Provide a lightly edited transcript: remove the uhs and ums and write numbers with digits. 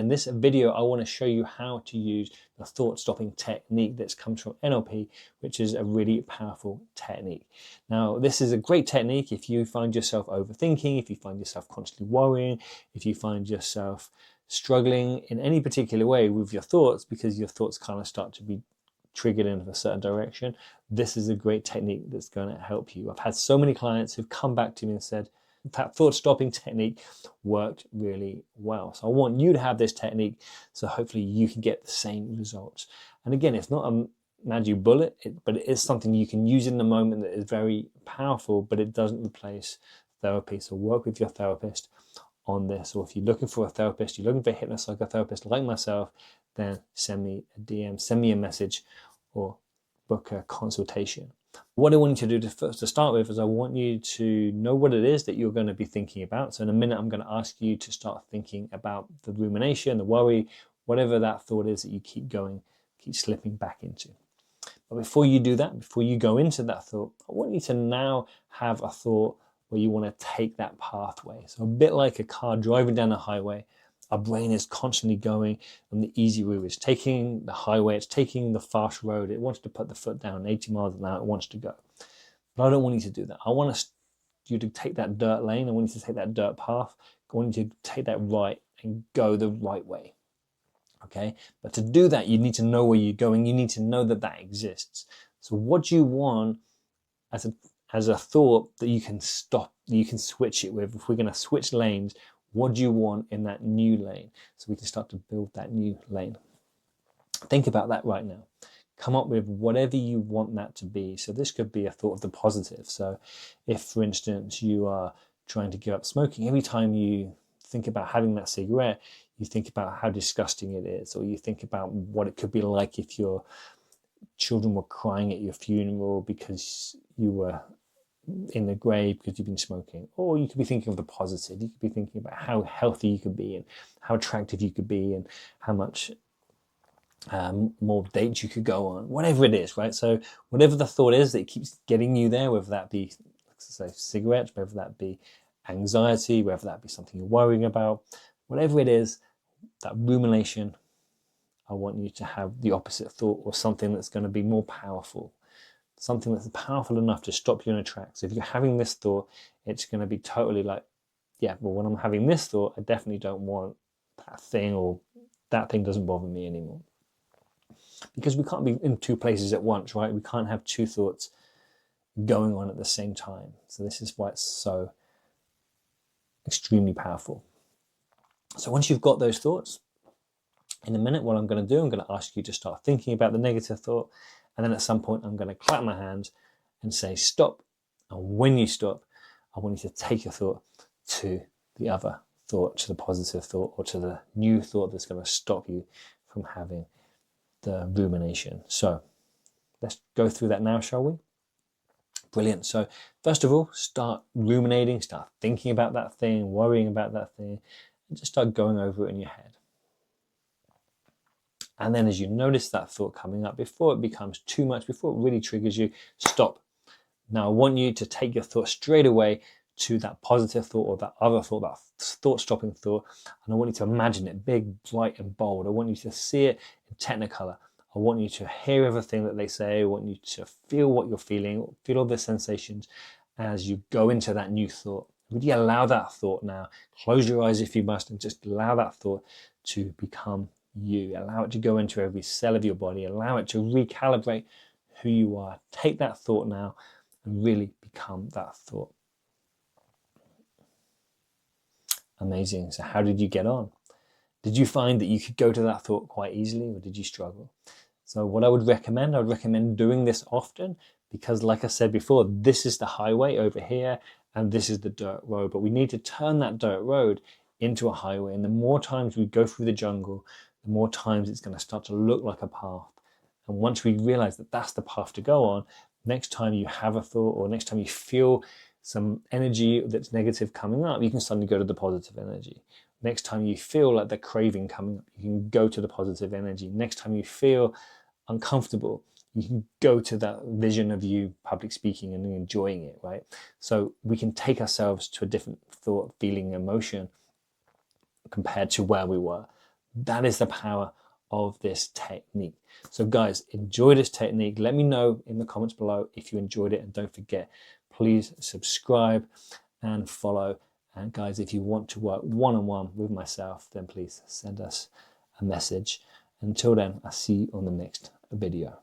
In this video, I want to show you how to use the thought-stopping technique that comes from NLP, which is a really powerful technique. Now, this is a great technique if you find yourself overthinking, if you find yourself constantly worrying, if you find yourself struggling in any particular way with your thoughts, because your thoughts kind of start to be triggered in a certain direction. This is a great technique that's going to help you. I've had so many clients who've come back to me and said, that thought-stopping technique worked really well. So I want you to have this technique so hopefully you can get the same results. And again, it's not a magic bullet, but it is something you can use in the moment that is very powerful, but it doesn't replace therapy. So work with your therapist on this. Or if you're looking for a therapist, you're looking for a hypnopsychotherapist like myself, then send me a DM, send me a message, or book a consultation. What I want you to do to start with is I want you to know what it is that you're going to be thinking about. So in a minute, I'm going to ask you to start thinking about the rumination, the worry, whatever that thought is that you keep slipping back into. But before you do that, before you go into that thought, I want you to now have a thought where you want to take that pathway. So a bit like a car driving down a highway, our brain is constantly going on the easy route. It's taking the highway, it's taking the fast road. It wants to put the foot down 80 miles an hour, it wants to go. But I don't want you to do that. I want you to take that dirt lane. I want you to take that dirt path. I want you to take that right and go the right way. Okay? But to do that, you need to know where you're going. You need to know that that exists. So what do you want as a thought that you can stop, that you can switch it with? If we're going to switch lanes, what do you want in that new lane? So we can start to build that new lane. Think about that right now. Come up with whatever you want that to be. So this could be a thought of the positive. So if, for instance, you are trying to give up smoking, every time you think about having that cigarette, you think about how disgusting it is, or you think about what it could be like if your children were crying at your funeral because you were in the grave because you've been smoking. Or you could be thinking of the positive. You could be thinking about how healthy you could be and how attractive you could be and how much more dates you could go on, whatever it is, right? So whatever the thought is that keeps getting you there, whether that be, say, cigarettes, whether that be anxiety, whether that be something you're worrying about, whatever it is, that rumination, I want you to have the opposite thought, or something that's going to be more powerful, something that's powerful enough to stop you in a track. So if you're having this thought, it's going to be totally like, yeah, well, when I'm having this thought, I definitely don't want that thing, or that thing doesn't bother me anymore. Because we can't be in two places at once, right? We can't have two thoughts going on at the same time. So this is why it's so extremely powerful. So once you've got those thoughts, in a minute, what I'm going to do, I'm going to ask you to start thinking about the negative thought. And then at some point, I'm going to clap my hands and say, stop. And when you stop, I want you to take your thought to the other thought, to the positive thought, or to the new thought that's going to stop you from having the rumination. So let's go through that now, shall we? Brilliant. So first of all, start ruminating, start thinking about that thing, worrying about that thing, and just start going over it in your head. And then as you notice that thought coming up, before it becomes too much, before it really triggers you, stop. Now I want you to take your thought straight away to that positive thought, or that other thought, that thought-stopping thought. And I want you to imagine it big, bright and bold. I want you to see it in technicolor. I want you to hear everything that they say. I want you to feel what you're feeling, feel all the sensations as you go into that new thought. Really allow that thought now. Close your eyes if you must, and just allow that thought to become you. Allow it to go into every cell of your body. Allow it to recalibrate who you are. Take that thought now and really become that thought. Amazing. So how did you get on? Did you find that you could go to that thought quite easily, or did you struggle? So what I would recommend doing this often, because like I said before, this is the highway over here and this is the dirt road, but we need to turn that dirt road into a highway. And the more times we go through the jungle, the more times it's going to start to look like a path. And once we realize that that's the path to go on, next time you have a thought, or next time you feel some energy that's negative coming up, you can suddenly go to the positive energy. Next time you feel like the craving coming up, you can go to the positive energy. Next time you feel uncomfortable, you can go to that vision of you public speaking and enjoying it, right? So we can take ourselves to a different thought, feeling, emotion compared to where we were. That is the power of this technique. So guys, enjoy this technique. Let me know in the comments below if you enjoyed it, and don't forget, please subscribe and follow. And guys, if you want to work one-on-one with myself, then please send us a message. Until then, I'll see you on the next video.